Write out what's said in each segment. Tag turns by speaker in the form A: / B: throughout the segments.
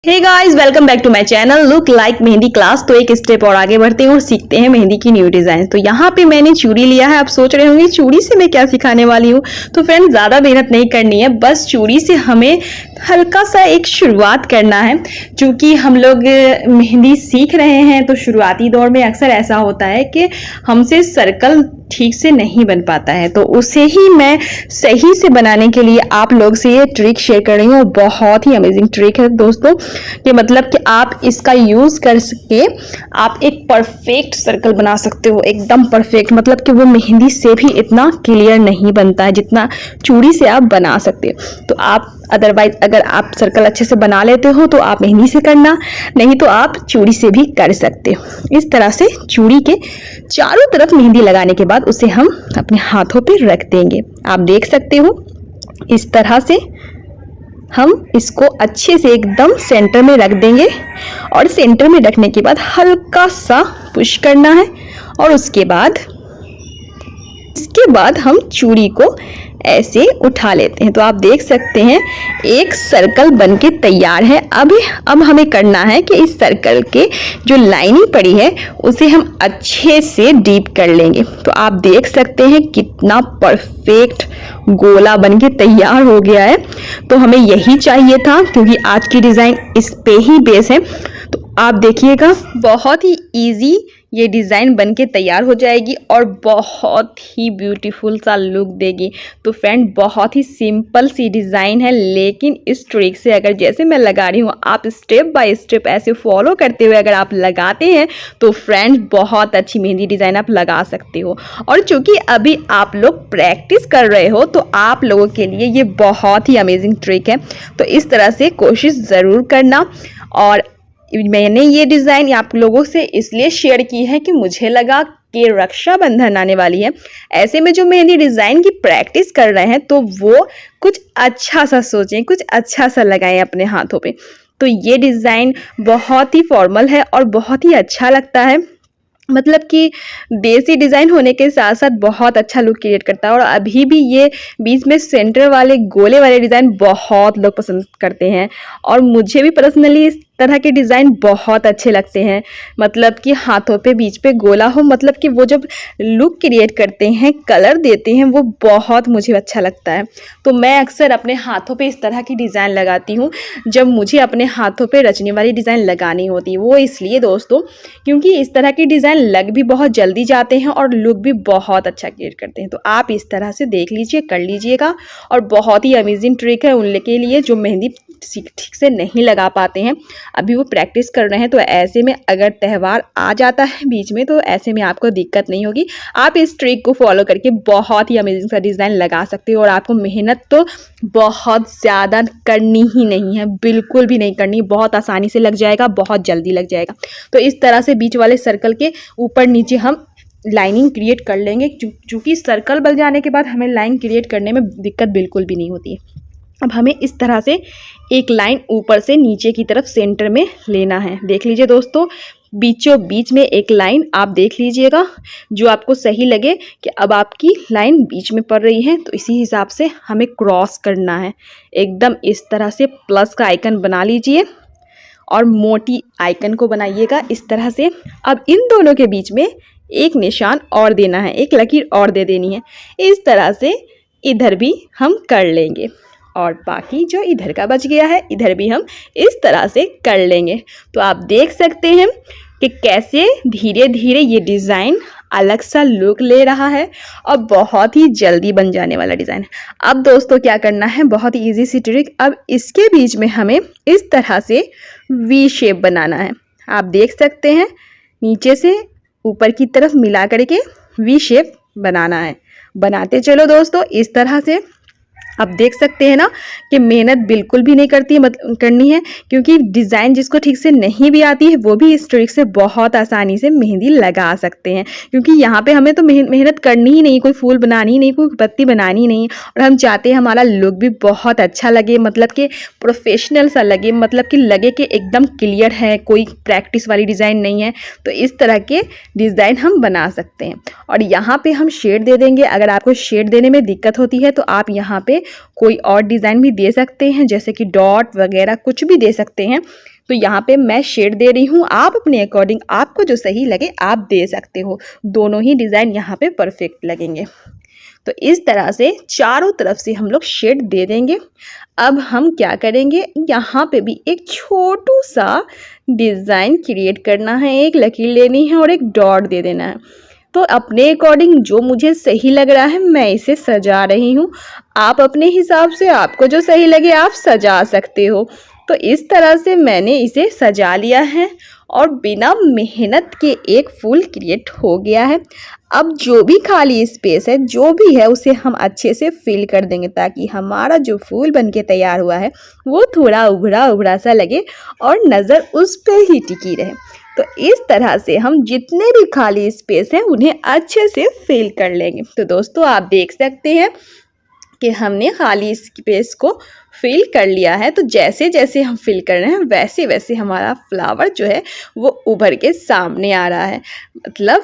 A: Hey guys, welcome back to my channel look like mehndi class. तो एक step और आगे बढ़ते हैं और सीखते हैं मेहंदी की न्यू डिजाइन। तो यहाँ पे मैंने चूड़ी लिया है। आप सोच रहे होंगे चूड़ी से मैं क्या सिखाने वाली हूँ। तो फ्रेंड्स, ज़्यादा मेहनत नहीं करनी है, बस चूड़ी से हमें हल्का सा एक शुरुआत करना है। क्योंकि हम लोग मेहंदी सीख रहे हैं तो शुरुआती दौर में अक्सर ऐसा होता है कि हमसे सर्कल ठीक से नहीं बन पाता है। तो उसे ही मैं सही से बनाने के लिए आप लोग से ये ट्रिक शेयर कर रही हूँ। बहुत ही अमेजिंग ट्रिक है दोस्तों, कि मतलब कि आप इसका यूज कर सके आप एक परफेक्ट सर्कल बना सकते हो, एकदम परफेक्ट। मतलब कि वो मेहंदी से भी इतना क्लियर नहीं बनता है जितना चूड़ी से आप बना सकते हो। तो आप अदरवाइज अगर आप सर्कल अच्छे से बना लेते हो तो आप मेहंदी से करना, नहीं तो आप चूड़ी से भी कर सकते हो। इस तरह से चूड़ी के चारों तरफ मेहंदी लगाने के बाद उसे हम अपने हाथों पे रख देंगे। आप देख सकते हो इस तरह से हम इसको अच्छे से एकदम सेंटर में रख देंगे और सेंटर में रखने के बाद हल्का सा पुश करना है और इसके बाद हम चूड़ी को ऐसे उठा लेते हैं। तो आप देख सकते हैं एक सर्कल बनके तैयार है। अब हमें करना है कि इस सर्कल के जो लाइनिंग पड़ी है उसे हम अच्छे से डीप कर लेंगे। तो आप देख सकते हैं कितना परफेक्ट गोला बनके तैयार हो गया है। तो हमें यही चाहिए था, क्योंकि आज की डिज़ाइन इस पे ही बेस है। तो आप देखिएगा बहुत ही इजी ये डिज़ाइन बनके तैयार हो जाएगी और बहुत ही ब्यूटीफुल सा लुक देगी। तो फ्रेंड, बहुत ही सिंपल सी डिज़ाइन है, लेकिन इस ट्रिक से अगर जैसे मैं लगा रही हूँ आप स्टेप बाय स्टेप ऐसे फॉलो करते हुए अगर आप लगाते हैं तो फ्रेंड बहुत अच्छी मेहंदी डिज़ाइन आप लगा सकते हो। और चूंकि अभी आप लोग प्रैक्टिस कर रहे हो तो आप लोगों के लिए ये बहुत ही अमेजिंग ट्रिक है। तो इस तरह से कोशिश ज़रूर करना। और मैंने ये डिज़ाइन आप लोगों से इसलिए शेयर की है कि मुझे लगा कि रक्षाबंधन आने वाली है, ऐसे में जो मेहंदी डिज़ाइन की प्रैक्टिस कर रहे हैं तो वो कुछ अच्छा सा सोचें, कुछ अच्छा सा लगाएं अपने हाथों पे। तो ये डिज़ाइन बहुत ही फॉर्मल है और बहुत ही अच्छा लगता है। मतलब कि देसी डिज़ाइन होने के साथ साथ बहुत अच्छा लुक क्रिएट करता है। और अभी भी ये बीच में सेंटर वाले गोले वाले डिज़ाइन बहुत लोग पसंद करते हैं और मुझे भी पर्सनली इस तरह के डिज़ाइन बहुत अच्छे लगते हैं। मतलब कि हाथों पे बीच पे गोला हो, मतलब कि वो जब लुक क्रिएट करते हैं, कलर देते हैं, वो बहुत मुझे अच्छा लगता है। तो मैं अक्सर अपने हाथों पे इस तरह की डिज़ाइन लगाती हूँ जब मुझे अपने हाथों पे रचने वाली डिज़ाइन लगानी होती है। वो इसलिए दोस्तों क्योंकि इस तरह की डिज़ाइन लग भी बहुत जल्दी जाते हैं और लुक भी बहुत अच्छा क्रिएट करते हैं। तो आप इस तरह से देख लीजिए, कर लीजिएगा। और बहुत ही अमेजिंग ट्रिक है उन के लिए जो मेहंदी ठीक से नहीं लगा पाते हैं, अभी वो प्रैक्टिस कर रहे हैं। तो ऐसे में अगर त्यौहार आ जाता है बीच में तो ऐसे में आपको दिक्कत नहीं होगी। आप इस ट्रिक को फॉलो करके बहुत ही अमेजिंग सा डिज़ाइन लगा सकते हो। और आपको मेहनत तो बहुत ज़्यादा करनी ही नहीं है, बिल्कुल भी नहीं करनी, बहुत आसानी से लग जाएगा, बहुत जल्दी लग जाएगा। तो इस तरह से बीच वाले सर्कल के ऊपर नीचे हम लाइनिंग क्रिएट कर लेंगे। चूँकि सर्कल बन जाने के बाद हमें लाइन क्रिएट करने में दिक्कत बिल्कुल भी नहीं होती है। अब हमें इस तरह से एक लाइन ऊपर से नीचे की तरफ सेंटर में लेना है। देख लीजिए दोस्तों, बीचों बीच में एक लाइन आप देख लीजिएगा जो आपको सही लगे कि अब आपकी लाइन बीच में पड़ रही है। तो इसी हिसाब से हमें क्रॉस करना है। एकदम इस तरह से प्लस का आइकन बना लीजिए और मोटी आइकन को बनाइएगा इस तरह से। अब इन दोनों के बीच में एक निशान और देना है, एक लकीर और दे देनी है। इस तरह से इधर भी हम कर लेंगे और बाकी जो इधर का बच गया है इधर भी हम इस तरह से कर लेंगे। तो आप देख सकते हैं कि कैसे धीरे धीरे ये डिज़ाइन अलग सा लुक ले रहा है और बहुत ही जल्दी बन जाने वाला डिज़ाइन है। अब दोस्तों क्या करना है, बहुत ही ईजी सी ट्रिक। अब इसके बीच में हमें इस तरह से वी शेप बनाना है। आप देख सकते हैं नीचे से ऊपर की तरफ मिला करके वी शेप बनाना है। बनाते चलो दोस्तों इस तरह से। आप देख सकते हैं ना कि मेहनत बिल्कुल भी नहीं करनी है, क्योंकि डिज़ाइन जिसको ठीक से नहीं भी आती है वो भी इस ट्रिक से बहुत आसानी से मेहंदी लगा सकते हैं। क्योंकि यहाँ पे हमें तो मेहनत करनी ही नहीं, कोई फूल बनानी ही नहीं, कोई पत्ती बनानी ही नहीं। और हम चाहते हैं हमारा लुक भी बहुत अच्छा लगे, मतलब कि प्रोफेशनल सा लगे, मतलब कि लगे कि एकदम क्लियर है, कोई प्रैक्टिस वाली डिज़ाइन नहीं है। तो इस तरह के डिज़ाइन हम बना सकते हैं। और यहाँ पर हम शेड दे देंगे। अगर आपको शेड देने में दिक्कत होती है तो आप यहाँ पर कोई और डिज़ाइन भी दे सकते हैं, जैसे कि डॉट वगैरह कुछ भी दे सकते हैं। तो यहाँ पे मैं शेड दे रही हूँ, आप अपने अकॉर्डिंग आपको जो सही लगे आप दे सकते हो। दोनों ही डिज़ाइन यहाँ पे परफेक्ट लगेंगे। तो इस तरह से चारों तरफ से हम लोग शेड दे देंगे। अब हम क्या करेंगे, यहाँ पे भी एक छोटू सा डिज़ाइन क्रिएट करना है, एक लकीर लेनी है और एक डॉट दे देना है। तो अपने अकॉर्डिंग जो मुझे सही लग रहा है मैं इसे सजा रही हूँ। आप अपने हिसाब से आपको जो सही लगे आप सजा सकते हो। तो इस तरह से मैंने इसे सजा लिया है और बिना मेहनत के एक फूल क्रिएट हो गया है। अब जो भी खाली स्पेस है जो भी है उसे हम अच्छे से फिल कर देंगे, ताकि हमारा जो फूल बनके तैयार हुआ है वो थोड़ा उभरा उभरा सा लगे और नज़र उस पे ही टिकी रहे। तो इस तरह से हम जितने भी खाली स्पेस हैं उन्हें अच्छे से फिल कर लेंगे। तो दोस्तों आप देख सकते हैं कि हमने खाली स्पेस को फिल कर लिया है। तो जैसे जैसे हम फिल कर रहे हैं वैसे वैसे हमारा फ्लावर जो है वो उभर के सामने आ रहा है। मतलब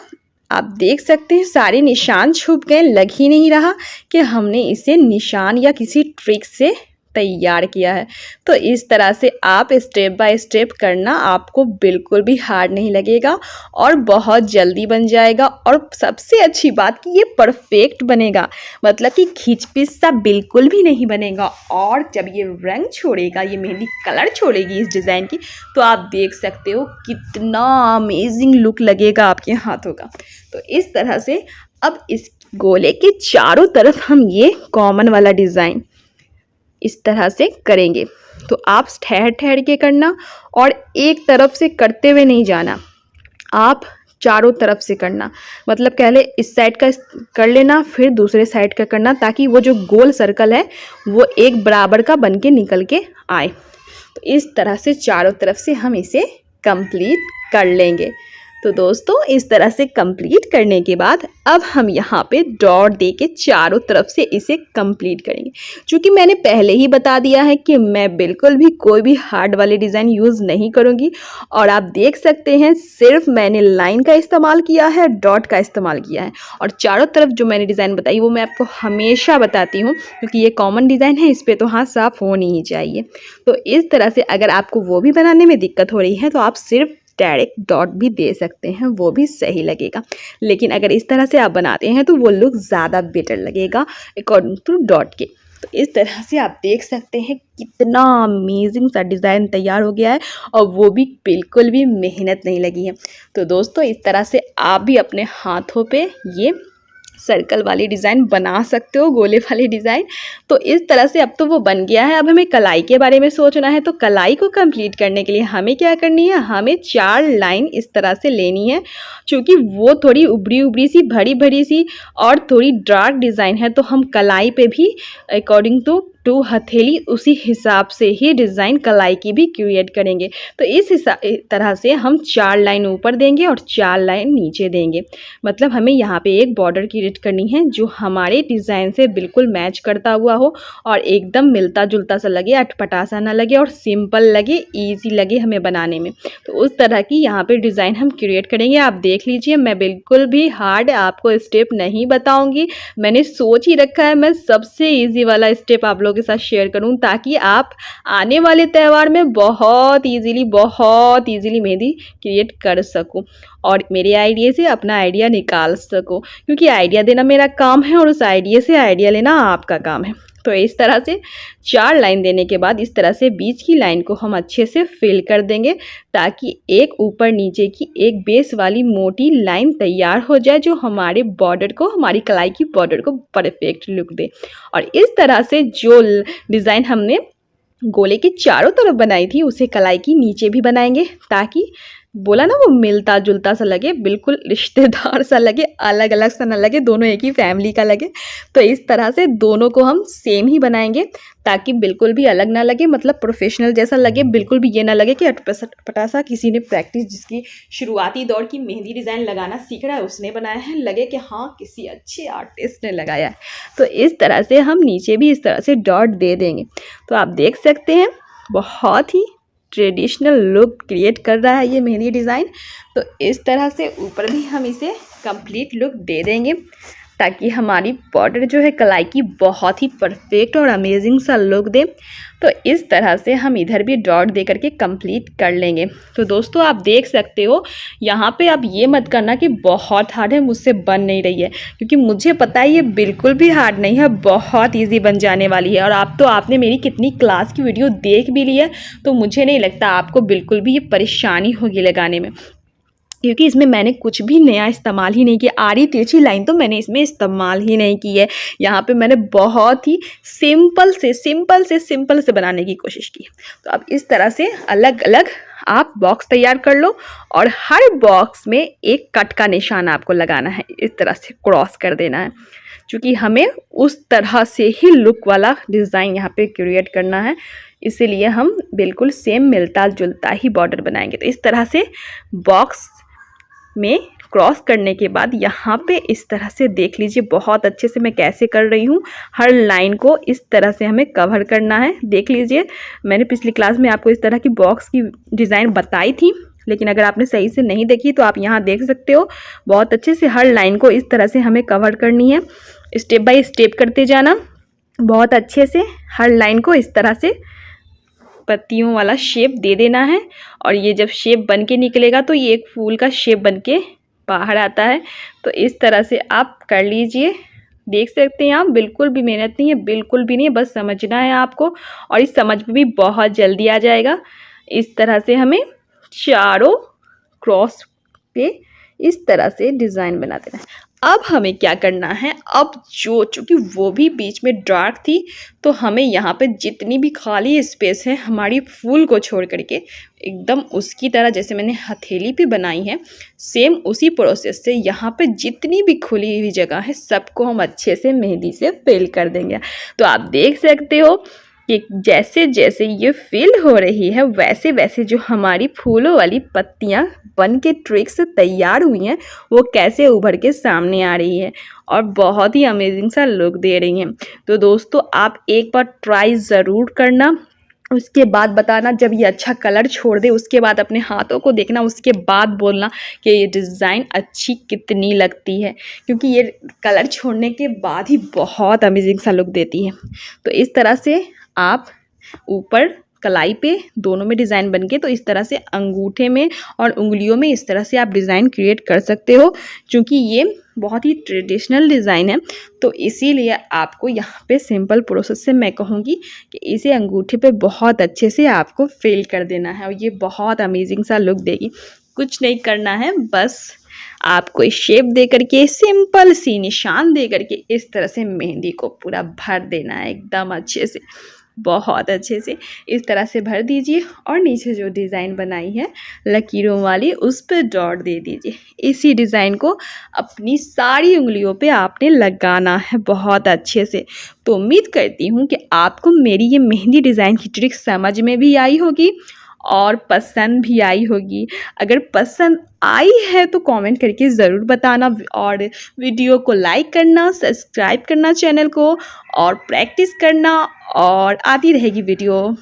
A: आप देख सकते हैं सारे निशान छुप गए, लग ही नहीं रहा कि हमने इसे निशान या किसी ट्रिक से तैयार किया है। तो इस तरह से आप स्टेप बाय स्टेप करना, आपको बिल्कुल भी हार्ड नहीं लगेगा और बहुत जल्दी बन जाएगा। और सबसे अच्छी बात कि ये परफेक्ट बनेगा, मतलब कि खिंचपिच सा बिल्कुल भी नहीं बनेगा। और जब ये रंग छोड़ेगा, ये मेहंदी कलर छोड़ेगी इस डिज़ाइन की, तो आप देख सकते हो कितना अमेजिंग लुक लगेगा आपके हाथों का। तो इस तरह से अब इस गोले के चारों तरफ हम ये कॉमन वाला डिज़ाइन इस तरह से करेंगे। तो आप ठहर ठहर के करना और एक तरफ से करते हुए नहीं जाना, आप चारों तरफ से करना। मतलब पहले इस साइड का कर लेना फिर दूसरे साइड का करना, ताकि वो जो गोल सर्कल है वो एक बराबर का बन के निकल के आए। तो इस तरह से चारों तरफ से हम इसे कंप्लीट कर लेंगे। तो दोस्तों इस तरह से कंप्लीट करने के बाद अब हम यहाँ पे डॉट दे के चारों तरफ से इसे कंप्लीट करेंगे। क्योंकि मैंने पहले ही बता दिया है कि मैं बिल्कुल भी कोई भी हार्ड वाले डिज़ाइन यूज़ नहीं करूँगी। और आप देख सकते हैं सिर्फ मैंने लाइन का इस्तेमाल किया है, डॉट का इस्तेमाल किया है। और चारों तरफ जो मैंने डिज़ाइन बताई वो मैं आपको हमेशा बताती हूँ, क्योंकि ये कॉमन डिज़ाइन है, इस पर तो हाथ साफ होनी ही चाहिए। तो इस तरह से अगर आपको वो भी बनाने में दिक्कत हो रही है तो आप सिर्फ डायरेक्ट डॉट भी दे सकते हैं, वो भी सही लगेगा। लेकिन अगर इस तरह से आप बनाते हैं तो वो लुक ज़्यादा बेटर लगेगा अकॉर्डिंग टू डॉट के। तो इस तरह से आप देख सकते हैं कितना अमेजिंग सा डिज़ाइन तैयार हो गया है और वो भी बिल्कुल भी मेहनत नहीं लगी है। तो दोस्तों इस तरह से आप भी अपने हाथों पे ये सर्कल वाली डिज़ाइन बना सकते हो, गोले वाली डिज़ाइन। तो इस तरह से अब तो वो बन गया है। अब हमें कलाई के बारे में सोचना है। तो कलाई को कंप्लीट करने के लिए हमें क्या करनी है, हमें 4 लाइन इस तरह से लेनी है। क्योंकि वो थोड़ी उभरी उभरी सी, भरी भरी सी और थोड़ी डार्क डिज़ाइन है, तो हम कलाई पे भी अकॉर्डिंग टू हथेली उसी हिसाब से ही डिज़ाइन कलाई की भी क्रिएट करेंगे। तो इस तरह से हम 4 लाइन ऊपर देंगे और 4 लाइन नीचे देंगे। मतलब हमें यहाँ पे एक बॉर्डर क्रिएट करनी है जो हमारे डिज़ाइन से बिल्कुल मैच करता हुआ हो और एकदम मिलता जुलता सा लगे, अटपटा सा ना लगे और सिंपल लगे, ईजी लगे हमें बनाने में। तो उस तरह की यहाँ पे डिज़ाइन हम क्रिएट करेंगे। आप देख लीजिए, मैं बिल्कुल भी हार्ड आपको स्टेप नहीं बताऊँगी। मैंने सोच ही रखा है मैं सबसे ईजी वाला स्टेप आप लोगों के साथ शेयर करूं, ताकि आप आने वाले त्यौहार में बहुत इजीली मेहंदी क्रिएट कर सको और मेरे आइडिया से अपना आइडिया निकाल सको। क्योंकि आइडिया देना मेरा काम है और उस आइडिया से आइडिया लेना आपका काम है। तो इस तरह से 4 लाइन देने के बाद इस तरह से बीच की लाइन को हम अच्छे से फिल कर देंगे, ताकि एक ऊपर नीचे की एक बेस वाली मोटी लाइन तैयार हो जाए, जो हमारे बॉर्डर को, हमारी कलाई की बॉर्डर को परफेक्ट लुक दे। और इस तरह से जो डिज़ाइन हमने गोले के चारों तरफ बनाई थी उसे कलाई की नीचे भी बनाएंगे, ताकि बोला ना वो मिलता जुलता सा लगे, बिल्कुल रिश्तेदार सा लगे, अलग अलग सा ना लगे, दोनों एक ही फैमिली का लगे। तो इस तरह से दोनों को हम सेम ही बनाएंगे, ताकि बिल्कुल भी अलग ना लगे, मतलब प्रोफेशनल जैसा लगे। बिल्कुल भी ये ना लगे कि अटपटा सा किसी ने प्रैक्टिस, जिसकी शुरुआती दौर की मेहंदी डिज़ाइन लगाना सीख रहा है उसने बनाया है, लगे कि हाँ किसी अच्छे आर्टिस्ट ने लगाया है। तो इस तरह से हम नीचे भी इस तरह से डॉट दे देंगे। तो आप देख सकते हैं बहुत ही ट्रेडिशनल लुक क्रिएट कर रहा है ये मेहंदी डिज़ाइन। तो इस तरह से ऊपर भी हम इसे कंप्लीट लुक दे देंगे, ताकि हमारी बॉर्डर जो है कलाई की बहुत ही परफेक्ट और अमेजिंग सा लुक दे। तो इस तरह से हम इधर भी डॉट दे करके कंप्लीट कर लेंगे। तो दोस्तों आप देख सकते हो यहाँ पे आप ये मत करना कि बहुत हार्ड है, मुझसे बन नहीं रही है, क्योंकि मुझे पता है ये बिल्कुल भी हार्ड नहीं है, बहुत ईजी बन जाने वाली है। और आपने मेरी कितनी क्लास की वीडियो देख भी ली है, तो मुझे नहीं लगता आपको बिल्कुल भी ये परेशानी होगी लगाने में, क्योंकि इसमें मैंने कुछ भी नया इस्तेमाल ही नहीं किया। आड़ी तिरछी लाइन तो मैंने इसमें इस्तेमाल ही नहीं की है। यहाँ पे मैंने बहुत ही सिंपल से बनाने की कोशिश की। तो अब इस तरह से अलग अलग आप बॉक्स तैयार कर लो और हर बॉक्स में एक कट का निशान आपको लगाना है, इस तरह से क्रॉस कर देना है, क्योंकि हमें उस तरह से ही लुक वाला डिज़ाइन यहाँ पे क्रिएट करना है। इसीलिए हम बिल्कुल सेम मिलता जुलता ही बॉर्डर बनाएंगे। तो इस तरह से बॉक्स में क्रॉस करने के बाद यहाँ पे इस तरह से देख लीजिए बहुत अच्छे से मैं कैसे कर रही हूँ। हर लाइन को इस तरह से हमें कवर करना है। देख लीजिए मैंने पिछली क्लास में आपको इस तरह की बॉक्स की डिज़ाइन बताई थी, लेकिन अगर आपने सही से नहीं देखी तो आप यहाँ देख सकते हो। बहुत अच्छे से हर लाइन को इस तरह से हमें कवर करनी है, स्टेप बाय स्टेप करते जाना। बहुत अच्छे से हर लाइन को इस तरह से पत्तियों वाला शेप दे देना है, और ये जब शेप बन के निकलेगा तो ये एक फूल का शेप बन के बाहर आता है। तो इस तरह से आप कर लीजिए। देख सकते हैं आप, बिल्कुल भी मेहनत नहीं है, बिल्कुल भी नहीं है, बस समझना है आपको, और इस समझ में भी बहुत जल्दी आ जाएगा। इस तरह से हमें चारों क्रॉस पे इस तरह से डिज़ाइन बना देना है। अब हमें क्या करना है, अब चूँकि वो भी बीच में डार्क थी, तो हमें यहाँ पे जितनी भी खाली स्पेस है हमारी फूल को छोड़ करके एकदम उसकी तरह जैसे मैंने हथेली पे बनाई है, सेम उसी प्रोसेस से यहाँ पे जितनी भी खुली हुई जगह है सबको हम अच्छे से मेहंदी से फिल कर देंगे। तो आप देख सकते हो कि जैसे जैसे ये फिल हो रही है वैसे वैसे जो हमारी फूलों वाली पत्तियाँ बन के ट्रिक से तैयार हुई हैं वो कैसे उभर के सामने आ रही है और बहुत ही अमेजिंग सा लुक दे रही हैं। तो दोस्तों आप एक बार ट्राई ज़रूर करना, उसके बाद बताना। जब ये अच्छा कलर छोड़ दे उसके बाद अपने हाथों को देखना, उसके बाद बोलना कि ये डिज़ाइन अच्छी कितनी लगती है, क्योंकि ये कलर छोड़ने के बाद ही बहुत अमेजिंग सा लुक देती है। तो इस तरह से आप ऊपर कलाई पे दोनों में डिज़ाइन बन के, तो इस तरह से अंगूठे में और उंगलियों में इस तरह से आप डिज़ाइन क्रिएट कर सकते हो। क्योंकि ये बहुत ही ट्रेडिशनल डिज़ाइन है तो इसीलिए आपको यहाँ पे सिंपल प्रोसेस से मैं कहूँगी कि इसे अंगूठे पे बहुत अच्छे से आपको फिल कर देना है और ये बहुत अमेजिंग सा लुक देगी। कुछ नहीं करना है, बस आपको शेप दे करके सिंपल सी निशान दे करके इस तरह से मेहंदी को पूरा भर देना है एकदम अच्छे से, बहुत अच्छे से इस तरह से भर दीजिए। और नीचे जो डिज़ाइन बनाई है लकीरों वाली उस पर डॉट दे दीजिए। इसी डिज़ाइन को अपनी सारी उंगलियों पे आपने लगाना है बहुत अच्छे से। तो उम्मीद करती हूँ कि आपको मेरी ये मेहंदी डिज़ाइन की ट्रिक समझ में भी आई होगी और पसंद भी आई होगी। अगर पसंद आई है तो कमेंट करके ज़रूर बताना और वीडियो को लाइक करना, सब्सक्राइब करना चैनल को और प्रैक्टिस करना, और आती रहेगी वीडियो।